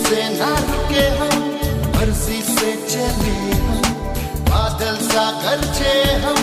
से ना रुके हम, मर्जी से चले हम, बादल सा गरजे हम,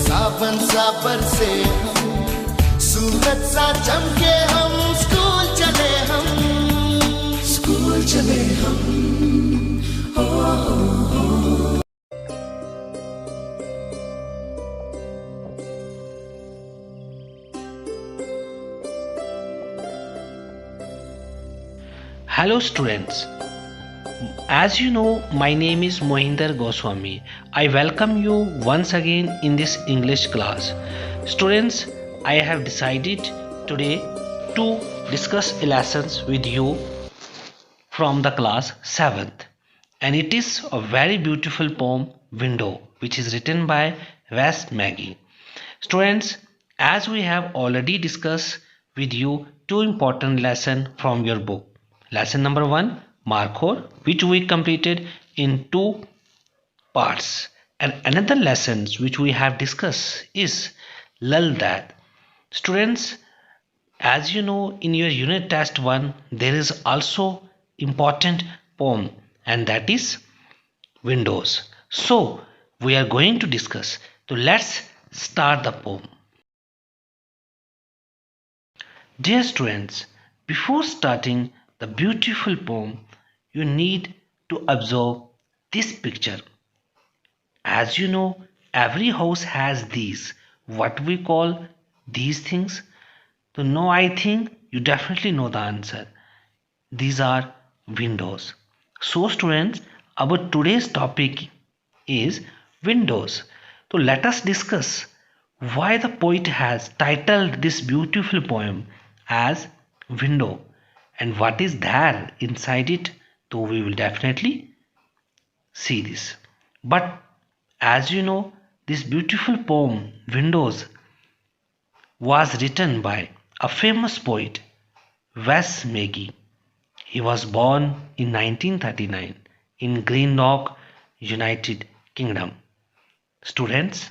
सावन सा बरसे हम, सूरज सा चमके हम, स्कूल चले हम, स्कूल चले हम। Hello students, as you know, my name is Mohinder Goswami. I welcome you once again in this English class. Students, I have decided today to discuss a lesson with you from the class 7th, and it is a very beautiful poem Window, which is written by Wes Maggie. Students, as we have already discussed with you two important lessons from your book. Lesson number 1, Markhor, which we completed in 2 parts. And another lesson which we have discussed is Lal Dad. Students, as you know, in your unit test 1, there is also important poem, and that is Windows. So, we are going to discuss. So, let's start the poem. Dear students, before starting the beautiful poem, you need to observe this picture. As you know, every house has these, what we call these things. So now I think you definitely know the answer. These are windows. So students, our today's topic is windows. So let us discuss why the poet has titled this beautiful poem as Window, and what is there inside it. So we will definitely see this. But as you know, this beautiful poem Windows was written by a famous poet, Wes Magee. He was born in 1939 in Greenock, United Kingdom. Students,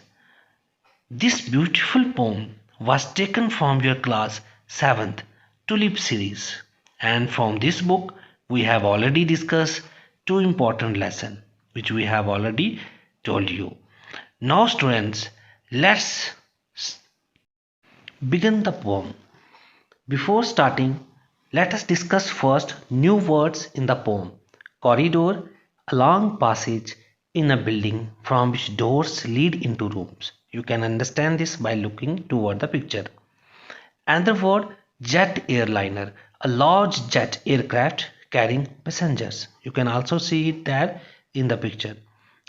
this beautiful poem was taken from your class 7th Tulip series, and from this book we have already discussed 2 important lessons which we have already told you. Now students, let's begin the poem. Before starting, let us discuss first new words in the poem. Corridor, a long passage in a building from which doors lead into rooms. You can understand this by looking toward the picture. Another word, jet airliner, a large jet aircraft carrying passengers. You can also see it there in the picture.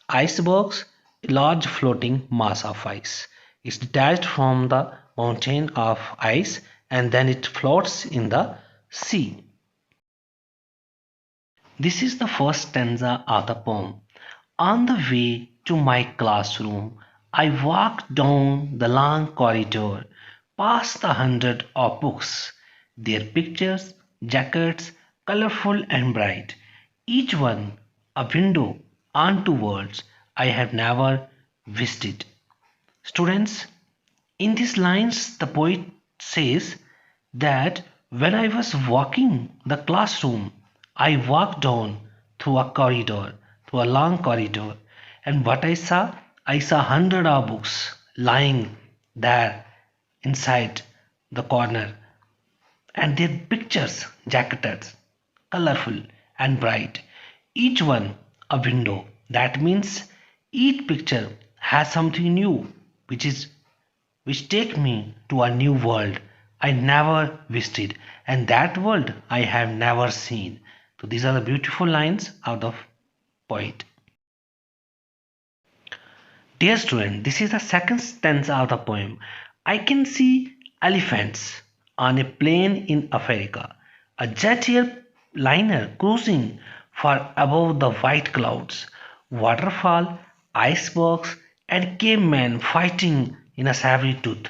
Icebergs, a large floating mass of ice. It's detached from the mountain of ice and then it floats in the sea. This is the first stanza of the poem. On the way to my classroom, I walked down the long corridor, past the hundred of books, their pictures, jackets, colorful and bright, each one a window onto worlds I have never visited. Students, in these lines, the poet says that when I was walking the classroom, I walked down through a corridor, through a long corridor, and what I saw hundred of books lying there inside the corner, and their pictures jacketed, colorful and bright, each one a window. That means each picture has something new, which take me to a new world I never visited, and that world I have never seen. So these are the beautiful lines of the poet. Dear student, this is the second stanza of the poem. I can see elephants on a plain in Africa, a jet airliner cruising far above the white clouds, waterfall, icebergs, and cavemen fighting in a saber tooth,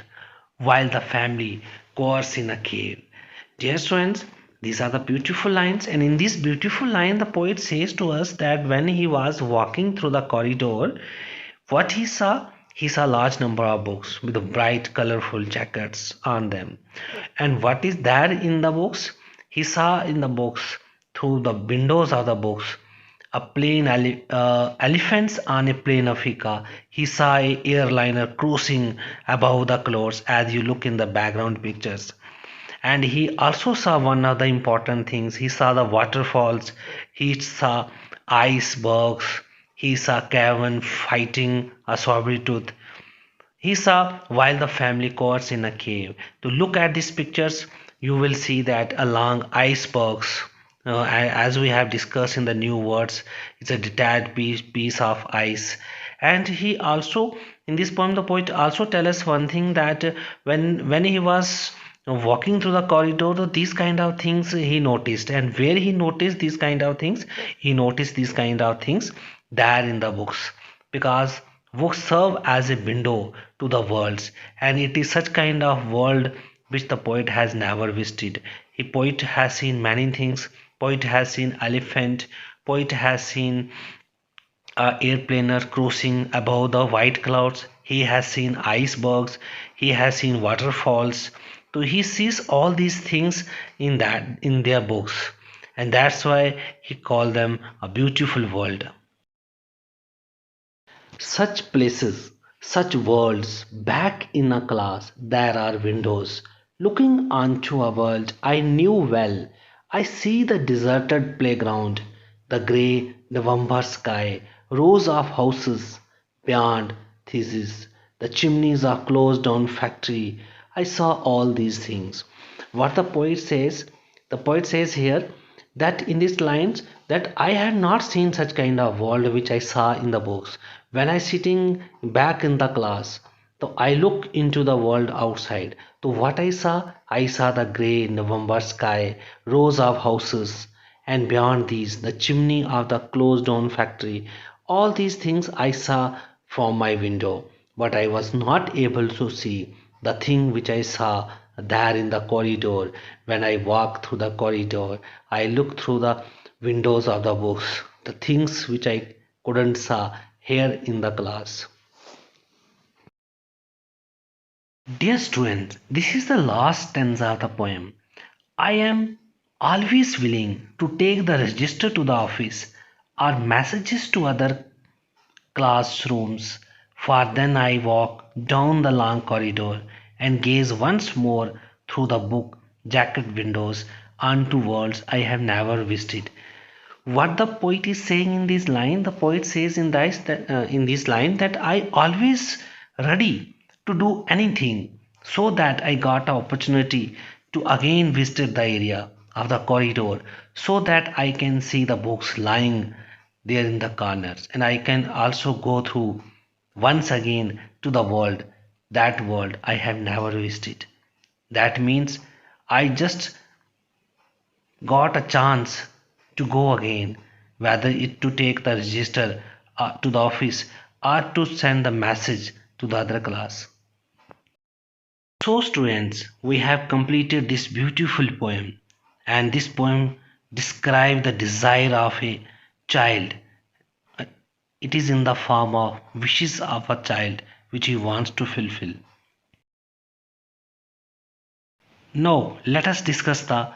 while the family cowers in a cave. Dear students, these are the beautiful lines, and in this beautiful line, the poet says to us that when he was walking through the corridor, what he saw a large number of books with bright, colorful jackets on them. And what is there in the books? He saw in the books through the windows of the books. Elephants on a plain Africa. He saw a airliner cruising above the clouds as you look in the background pictures. And he also saw one of the important things. He saw the waterfalls. He saw icebergs. He saw cavern fighting a saber tooth. He saw while the family courts in a cave. To look at these pictures, you will see that along icebergs, as we have discussed in the new words, it's a detached piece of ice. And he also, in this poem, the poet also tell us one thing that when he was walking through the corridor, these kind of things he noticed, and where he noticed these kind of things, he noticed these kind of things there in the books, because books serve as a window to the worlds, and it is such kind of world which the poet has never visited. A poet has seen many things. Poet has seen elephant. Poet has seen airplaner cruising above the white clouds. He has seen icebergs. He has seen waterfalls. So he sees all these things in their books, and that's why he called them a beautiful world. Such places, such worlds, back in a class, there are windows. Looking onto a world I knew well, I see the deserted playground, the grey November sky, rows of houses beyond thesis, the chimneys of closed down factory. I saw all these things. What the poet says here that in these lines that I had not seen such kind of world which I saw in the books. When I sitting back in the class, so I look into the world outside. So what I saw the grey November sky, rows of houses, and beyond these the chimney of the closed down factory. All these things I saw from my window, but I was not able to see the thing which I saw there in the corridor. When I walk through the corridor, I look through the windows of the books, the things which I couldn't saw here in the class. Dear students, this is the last stanza of the poem. I am always willing to take the register to the office or messages to other classrooms, for then I walk down the long corridor and gaze once more through the book jacket windows onto worlds I have never visited. What the poet is saying in this line, the poet says in this line that I always ready to do anything so that I got an opportunity to again visit the area of the corridor so that I can see the books lying there in the corners, and I can also go through once again to the world, that world I have never visited. That means I just got a chance to go again, whether it to take the register to the office or to send the message to the other class. So students, we have completed this beautiful poem, and this poem describes the desire of a child. It is in the form of wishes of a child which he wants to fulfill. Now let us discuss the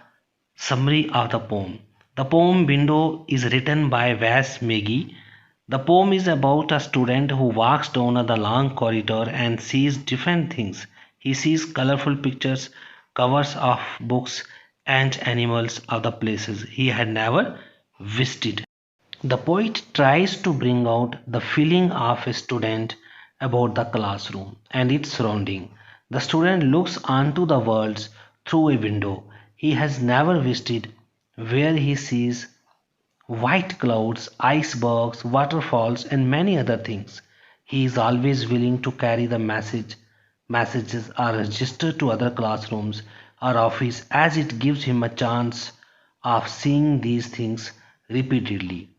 summary of the poem. The poem Window is written by Vas Megi. The poem is about a student who walks down the long corridor and sees different things. He sees colorful pictures, covers of books, and animals of the places he had never visited. The poet tries to bring out the feeling of a student about the classroom and its surrounding. The student looks onto the worlds through a window he has never visited, where he sees white clouds, icebergs, waterfalls, and many other things. He is always willing to carry the messages or register to other classrooms or office, as it gives him a chance of seeing these things repeatedly.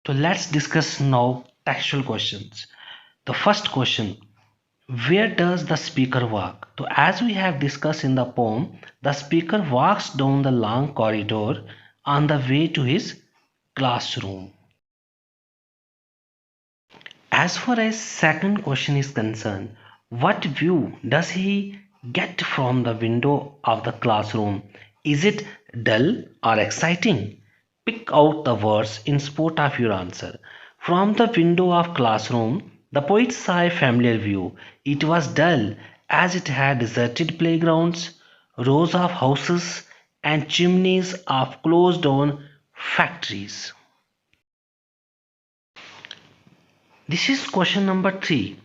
So let's discuss now textual questions. The first question, where does the speaker walk? So as we have discussed in the poem, the speaker walks down the long corridor on the way to his classroom. As far as second question is concerned, what view does he get from the window of the classroom? Is it dull or exciting? Pick out the words in support of your answer. From the window of classroom, the poet saw a familiar view. It was dull, as it had deserted playgrounds, rows of houses, and chimneys of closed-down factories. This is question number 3.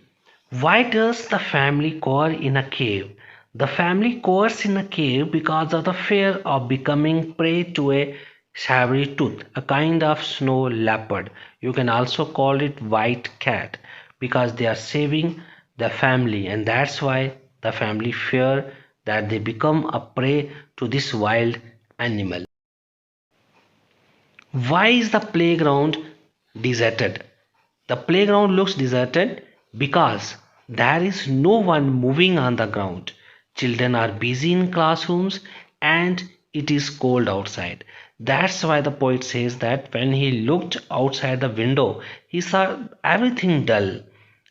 Why does the family cower in a cave? The family cowers in a cave because of the fear of becoming prey to a saber tooth, a kind of snow leopard. You can also call it white cat because they are saving the family, and that's why the family fear that they become a prey to this wild animal. Why is the playground deserted? The playground looks deserted because there is no one moving on the ground. Children are busy in classrooms and it is cold outside. That's why the poet says that when he looked outside the window, he saw everything dull,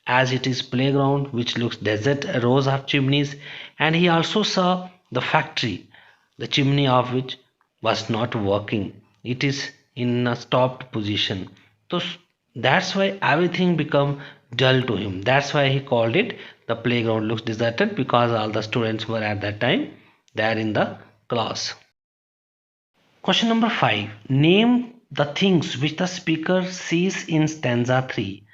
as it is playground which looks desert, rows of chimneys, and he also saw the factory, the chimney of which was not working. It is in a stopped position. So that's why everything become dull to him. That's why he called it the playground looks deserted, because all the students were at that time there in the class. Question number 5. Name the things which the speaker sees in stanza 3.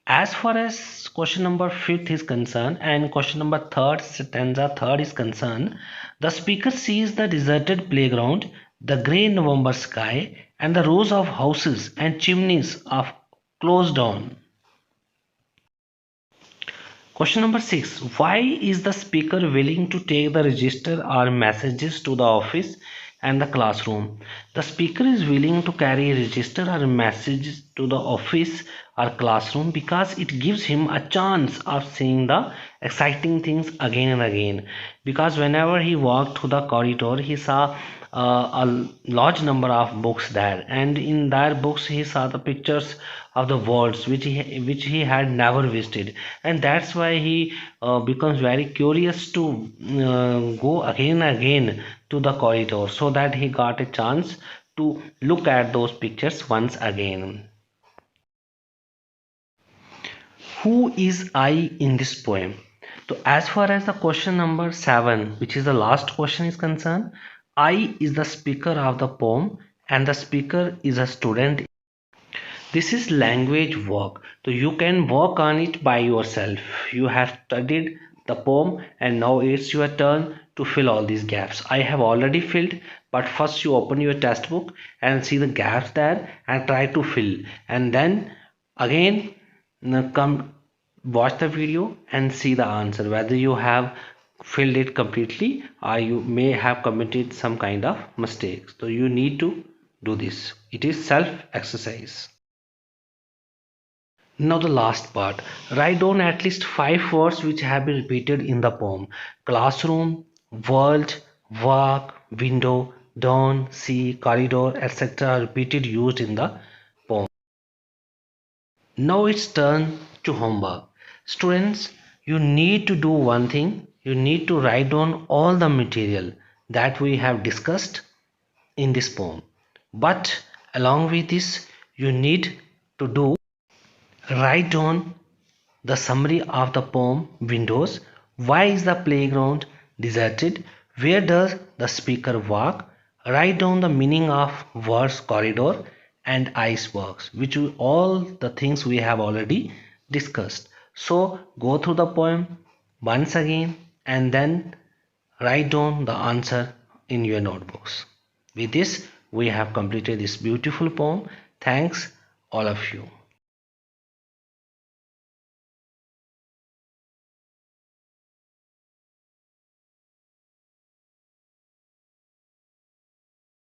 As far as question number 5 is concerned and question number 3 stanza 3 is concerned, the speaker sees the deserted playground, the grey November sky, and the rows of houses and chimneys of closed down. Question number 6. Why is the speaker willing to take the register or messages to the office and the classroom? The speaker is willing to carry a register or messages to the office or classroom because it gives him a chance of seeing the exciting things again and again. Because whenever he walked through the corridor, he saw a large number of books there, and in that books he saw the pictures of the worlds which he had never visited, and that's why he becomes very curious to go again and again to the corridor, so that he got a chance to look at those pictures once again. Who is I in this poem? So as far as the question number 7, which is the last question, is concerned, I is the speaker of the poem and the speaker is a student. This is language work, so you can work on it by yourself. You have studied the poem and now it's your turn to fill all these gaps. I have already filled, but first you open your textbook and see the gaps there and try to fill, and then again come watch the video and see the answer, whether you have filled it completely or you may have committed some kind of mistakes. So you need to do this. It is self exercise. Now the last part. Write down at least 5 words which have been repeated in the poem. Classroom, world, work, window, dawn, sea, corridor, etc. are repeated used in the poem. Now it's turn to homework. Students, you need to do one thing. You need to write down all the material that we have discussed in this poem. But along with this, you need to write down the summary of the poem Windows. Why is the playground deserted? Where does the speaker walk? Write down the meaning of words corridor and icebergs, which are all the things we have already discussed. So go through the poem once again and then write down the answer in your notebooks. With this, we have completed this beautiful poem. Thanks all of you.